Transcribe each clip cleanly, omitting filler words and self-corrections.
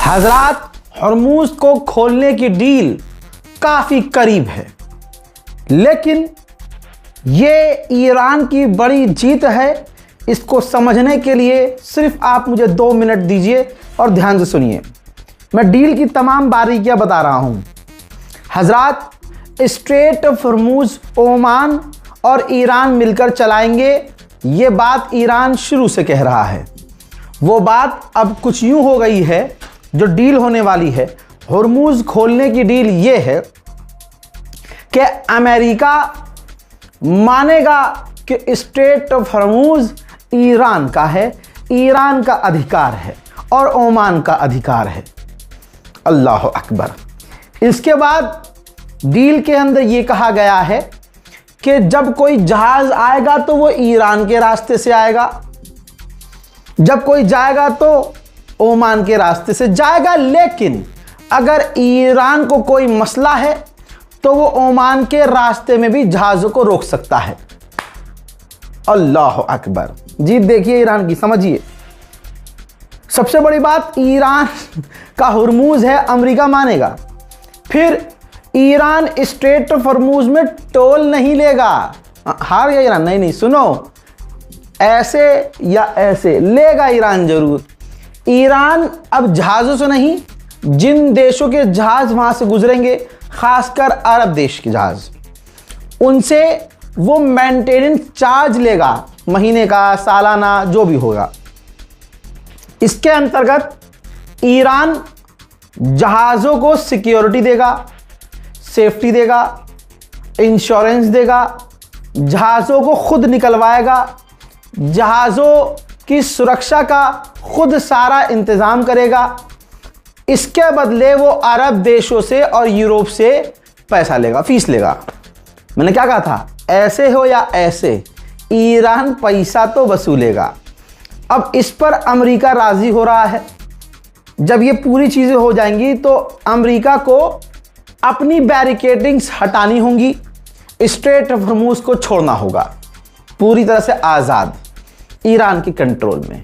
हजरात, हॉर्मूज को खोलने की डील काफी करीब है, लेकिन ये ईरान की बड़ी जीत है। इसको समझने के लिए सिर्फ आप मुझे 2 मिनट दीजिए और ध्यान से सुनिए। मैं डील की तमाम बारीकियां बता रहा हूं। हजरात, स्ट्रेट ऑफ हॉर्मूज ओमान और ईरान मिलकर चलाएंगे, ये बात ईरान शुरू से कह रहा है। वो बात अब कुछ यूं हो गई है, जो डील होने वाली है हॉर्मूज खोलने की डील ये है कि अमेरिका मानेगा कि स्ट्रेट ऑफ हॉर्मूज ईरान का है, ईरान का अधिकार है और ओमान का अधिकार है। अल्लाह अकबर। इसके बाद डील के अंदर यह कहा गया है कि जब कोई जहाज आएगा तो वो ईरान के रास्ते से आएगा, जब कोई जाएगा तो ओमान के रास्ते से जाएगा, लेकिन अगर ईरान को कोई मसला है तो वो ओमान के रास्ते में भी जहाज़ों को रोक सकता है। अल्लाह अकबर। जी देखिए ईरान की, समझिए। सबसे बड़ी बात, ईरान का हॉर्मूज है, अमेरिका मानेगा। फिर ईरान स्ट्रेट ऑफ हॉर्मूज में टोल नहीं लेगा। हार गया ईरान? नहीं, सुनो, ऐसे या ऐसे लेगा ईरान जरूर। ईरान अब जहाज़ों से नहीं, जिन देशों के जहाज़ वहाँ से गुजरेंगे, खासकर अरब देश के जहाज़, उनसे वो मेंटेनेंस चार्ज लेगा, महीने का, सालाना, जो भी होगा। इसके अंतर्गत ईरान जहाज़ों को सिक्योरिटी देगा, सेफ्टी देगा, इंश्योरेंस देगा, जहाज़ों को खुद निकलवाएगा, जहाज़ों की सुरक्षा का खुद सारा इंतज़ाम करेगा। इसके बदले वो अरब देशों से और यूरोप से पैसा लेगा, फीस लेगा। मैंने क्या कहा था? ऐसे हो या ऐसे, ईरान पैसा तो वसूलेगा। अब इस पर अमेरिका राज़ी हो रहा है। जब ये पूरी चीज़ें हो जाएंगी तो अमेरिका को अपनी बैरिकेडिंग्स हटानी होंगी, स्ट्रेट ऑफ हॉर्मूज को छोड़ना होगा, पूरी तरह से आज़ाद, ईरान के कंट्रोल में।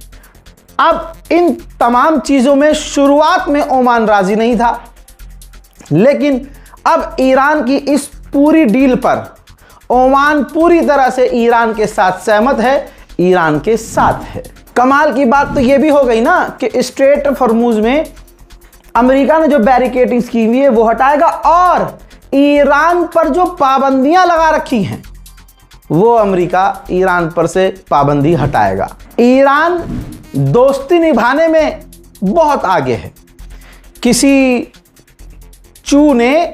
अब इन तमाम चीज़ों में शुरुआत में ओमान राज़ी नहीं था, लेकिन अब ईरान की इस पूरी डील पर ओमान पूरी तरह से ईरान के साथ सहमत है, ईरान के साथ है। कमाल की बात तो यह भी हो गई ना कि स्ट्रेट ऑफ हॉर्मूज में अमेरिका ने जो बैरिकेडिंग्स की हुई है वो हटाएगा, और ईरान पर जो पाबंदियां लगा रखी हैं वो अमेरिका ईरान पर से पाबंदी हटाएगा। ईरान दोस्ती निभाने में बहुत आगे है। किसी चू ने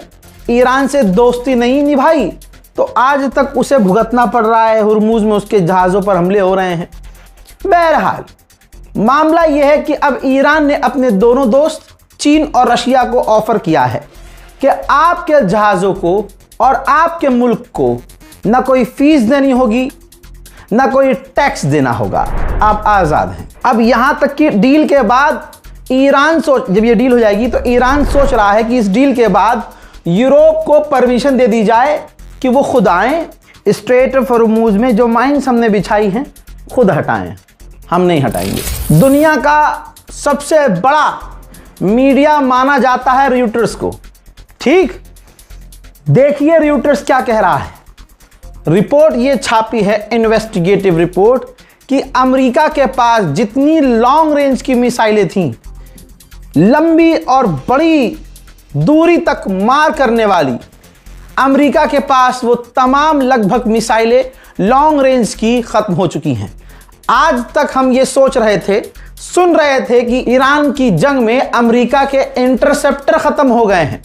ईरान से दोस्ती नहीं निभाई तो आज तक उसे भुगतना पड़ रहा है, हॉर्मूज में उसके जहाज़ों पर हमले हो रहे हैं। बहरहाल मामला यह है कि अब ईरान ने अपने दोनों दोस्त चीन और रशिया को ऑफर किया है कि आपके जहाज़ों को और आपके मुल्क को ना कोई फीस देनी होगी, ना कोई टैक्स देना होगा, आप आज़ाद हैं। अब यहां तक कि डील के बाद ईरान जब ये डील हो जाएगी तो ईरान सोच रहा है कि इस डील के बाद यूरोप को परमिशन दे दी जाए कि वो खुद आएं, स्ट्रेट ऑफ हॉर्मूज में जो माइंस हमने बिछाई हैं खुद हटाएं, हम नहीं हटाएंगे। दुनिया का सबसे बड़ा मीडिया माना जाता है रॉयटर्स को, ठीक? देखिए रॉयटर्स क्या कह रहा है। रिपोर्ट ये छापी है, इन्वेस्टिगेटिव रिपोर्ट, कि अमेरिका के पास जितनी लॉन्ग रेंज की मिसाइलें थीं, लंबी और बड़ी दूरी तक मार करने वाली, अमेरिका के पास वो तमाम लगभग मिसाइलें लॉन्ग रेंज की खत्म हो चुकी हैं। आज तक हम ये सोच रहे थे, सुन रहे थे कि ईरान की जंग में अमेरिका के इंटरसेप्टर खत्म हो गए हैं,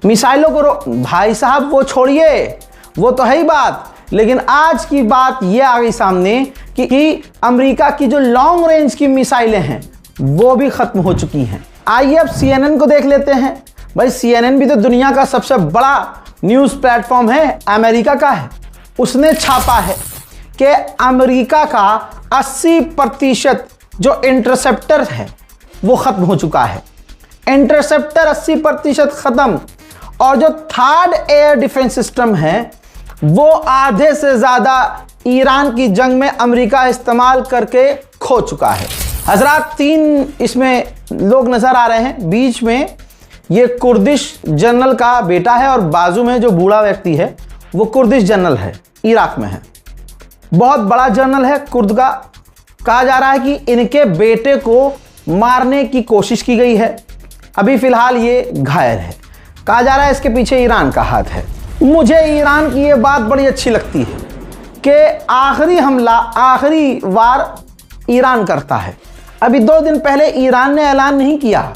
मिसाइलों को भाई साहब वो छोड़िए, वो तो है ही बात, लेकिन आज की बात ये आ गई सामने कि अमेरिका की जो लॉन्ग रेंज की मिसाइलें हैं वो भी खत्म हो चुकी हैं। आइए अब CNN को देख लेते हैं। भाई CNN भी तो दुनिया का सबसे बड़ा न्यूज़ प्लेटफॉर्म है, अमेरिका का है। उसने छापा है कि अमेरिका का 80% जो इंटरसेप्टर है वो खत्म हो चुका है। इंटरसेप्टर 80% खत्म, और जो थर्ड एयर डिफेंस सिस्टम है वो आधे से ज्यादा ईरान की जंग में अमेरिका इस्तेमाल करके खो चुका है। हजरात, 3 इसमें लोग नजर आ रहे हैं। बीच में ये कुर्दिश जनरल का बेटा है और बाजू में जो बूढ़ा व्यक्ति है वो कुर्दिश जनरल है, इराक में है। बहुत बड़ा जनरल है कुर्द का। कहा जा रहा है कि इनके बेटे को मारने की कोशिश की गई है। अभी फिलहाल ये घायल है। कहा जा रहा है इसके पीछे ईरान का हाथ है। मुझे ईरान की ये बात बड़ी अच्छी लगती है कि आखिरी हमला आखिरी बार ईरान करता है। अभी 2 दिन पहले ईरान ने ऐलान नहीं किया,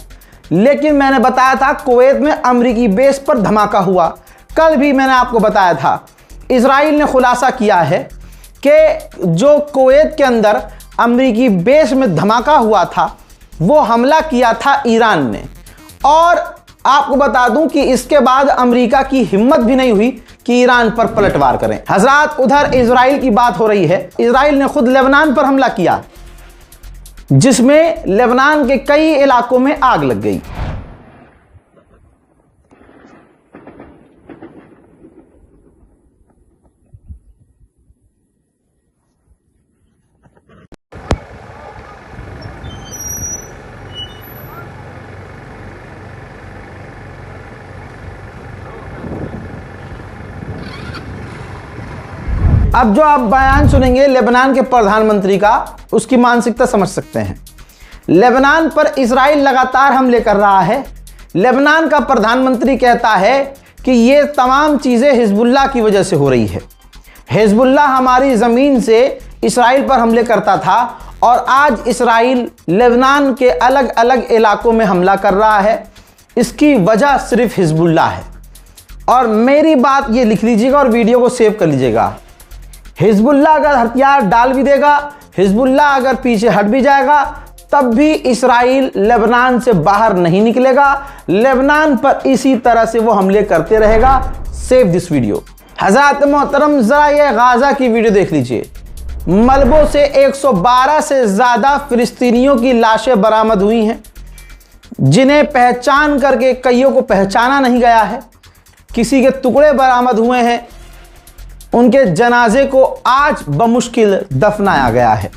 लेकिन मैंने बताया था कुवैत में अमेरिकी बेस पर धमाका हुआ। कल भी मैंने आपको बताया था इजराइल ने खुलासा किया है कि जो कुवैत के अंदर अमेरिकी बेस में धमाका हुआ था वो हमला किया था ईरान ने। और आपको बता दूं कि इसके बाद अमेरिका की हिम्मत भी नहीं हुई कि ईरान पर पलटवार करें। हजरात, उधर इजराइल की बात हो रही है। इजराइल ने खुद लेबनान पर हमला किया, जिसमें लेबनान के कई इलाकों में आग लग गई। अब जो आप बयान सुनेंगे लेबनान के प्रधानमंत्री का, उसकी मानसिकता समझ सकते हैं। लेबनान पर इजराइल लगातार हमले कर रहा है। लेबनान का प्रधानमंत्री कहता है कि ये तमाम चीज़ें हिजबुल्लाह की वजह से हो रही है। हिजबुल्लाह हमारी ज़मीन से इजराइल पर हमले करता था और आज इजराइल लेबनान के अलग अलग इलाकों में हमला कर रहा है। इसकी वजह सिर्फ हिजबुल्लाह है। और मेरी बात ये लिख लीजिएगा और वीडियो को सेव कर लीजिएगा। हिजबुल्लाह अगर हथियार डाल भी देगा, हिजबुल्लाह अगर पीछे हट भी जाएगा, तब भी इजराइल लेबनान से बाहर नहीं निकलेगा। लेबनान पर इसी तरह से वो हमले करते रहेगा। Save this video. हज़रात मोहतरम, जरा ये गाजा की वीडियो देख लीजिए। मलबों से 112 से ज़्यादा फिलिस्तीनियों की लाशें बरामद हुई हैं, जिन्हें पहचान करके कईयों को पहचाना नहीं गया है। किसी के टुकड़े बरामद हुए हैं। उनके जनाजे को आज बमुश्किल दफनाया गया है।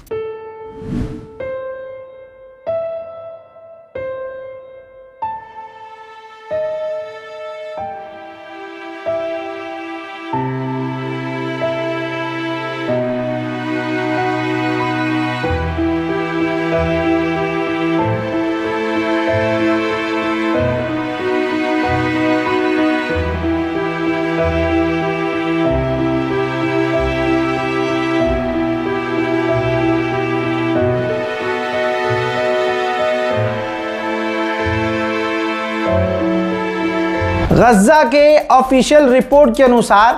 गजा के ऑफिशियल रिपोर्ट के अनुसार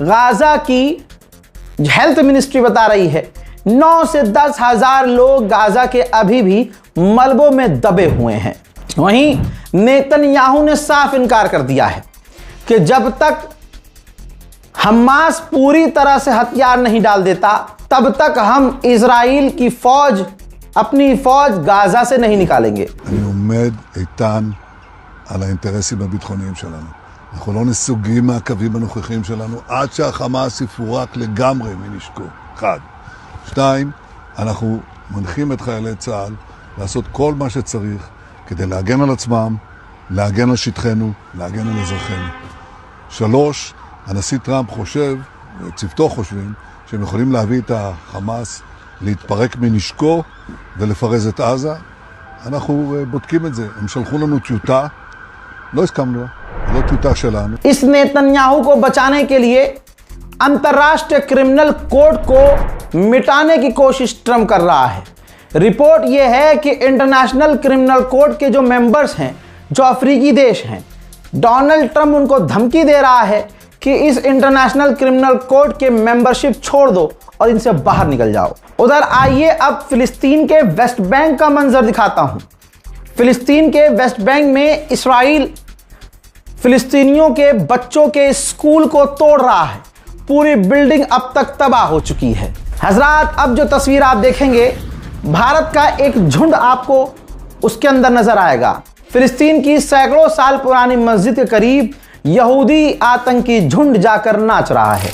गाजा की हेल्थ मिनिस्ट्री बता रही है 9 से 10 हजार लोग गाजा के अभी भी मलबों में दबे हुए हैं। वहीं नेतन्याहू ने साफ इनकार कर दिया है कि जब तक हमास पूरी तरह से हथियार नहीं डाल देता तब तक हम इजराइल की फौज, अपनी फौज गाजा से नहीं निकालेंगे। על האינטרסים הביטחוניים שלנו. אנחנו לא נסוגים מהקווים הנוכחים שלנו עד שהחמאס יפורק לגמרי מנשקו. 1. 2. אנחנו מנחים את חיילי צה"ל לעשות כל מה שצריך כדי להגן על עצמם, להגן על שטחנו, להגן על אזרחינו. 3. הנשיא טראמפ חושב, וצוותו חושבים, שהם יכולים להביא את החמאס להתפרק מנשקו ולפרז את עזה. אנחנו בודקים את זה. הם שלחו לנו טיוטה, לא הסכמנו, לא טיוטה שלנו. इस नेतन्याहू को बचाने के लिए अंतर्राष्ट्रीय क्रिमिनल कोर्ट को मिटाने की कोशिश ट्रंप कर रहा है। रिपोर्ट यह है कि इंटरनेशनल क्रिमिनल कोर्ट के जो मेंबर्स हैं, जो अफ्रीकी देश हैं, डोनाल्ड ट्रंप उनको धमकी दे रहा है कि इस इंटरनेशनल क्रिमिनल कोर्ट के मेंबरशिप छोड़ दो और इनसे बाहर निकल जाओ। उधर आइए अब फिलिस्तीन के वेस्ट बैंक का मंजर दिखाता हूं। फिलिस्तीन के वेस्ट बैंक में इस्राइल फिलिस्तीनियों के बच्चों के स्कूल को तोड़ रहा है। पूरी बिल्डिंग अब तक तबाह हो चुकी है। हजरात, अब जो तस्वीर आप देखेंगे, भारत का एक झुंड आपको उसके अंदर नजर आएगा। फिलिस्तीन की सैकड़ों साल पुरानी मस्जिद के करीब यहूदी आतंकी झुंड जाकर नाच रहा है।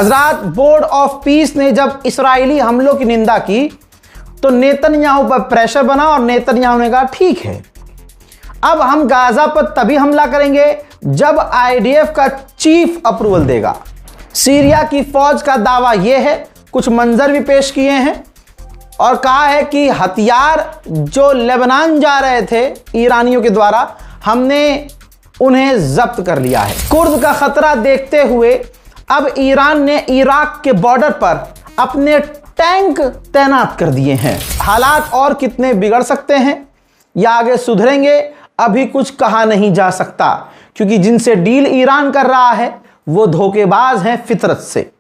हजरात, बोर्ड ऑफ पीस ने जब इस्राएली हमलों की निंदा की तो नेतन्याहू पर प्रेशर बना और नेतन्याहू ने कहा ठीक है, अब हम गाजा पर तभी हमला करेंगे जब आईडीएफ का चीफ अप्रूवल देगा। सीरिया की फौज का दावा यह है, कुछ मंजर भी पेश किए हैं और कहा है कि हथियार जो लेबनान जा रहे थे ईरानियों के द्वारा, हमने उन्हें जब्त कर लिया है। कुर्द का खतरा देखते हुए अब ईरान ने इराक के बॉर्डर पर अपने टैंक तैनात कर दिए हैं। हालात और कितने बिगड़ सकते हैं या आगे सुधरेंगे, अभी कुछ कहा नहीं जा सकता, क्योंकि जिनसे डील ईरान कर रहा है वो धोखेबाज हैं फितरत से।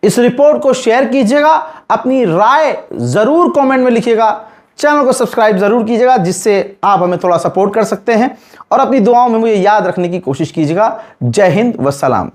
इस रिपोर्ट को शेयर कीजिएगा, अपनी राय जरूर कमेंट में लिखिएगा, चैनल को सब्सक्राइब जरूर कीजिएगा जिससे आप हमें थोड़ा सपोर्ट कर सकते हैं, और अपनी दुआओं में मुझे याद रखने की कोशिश कीजिएगा। जय हिंद व सलाम।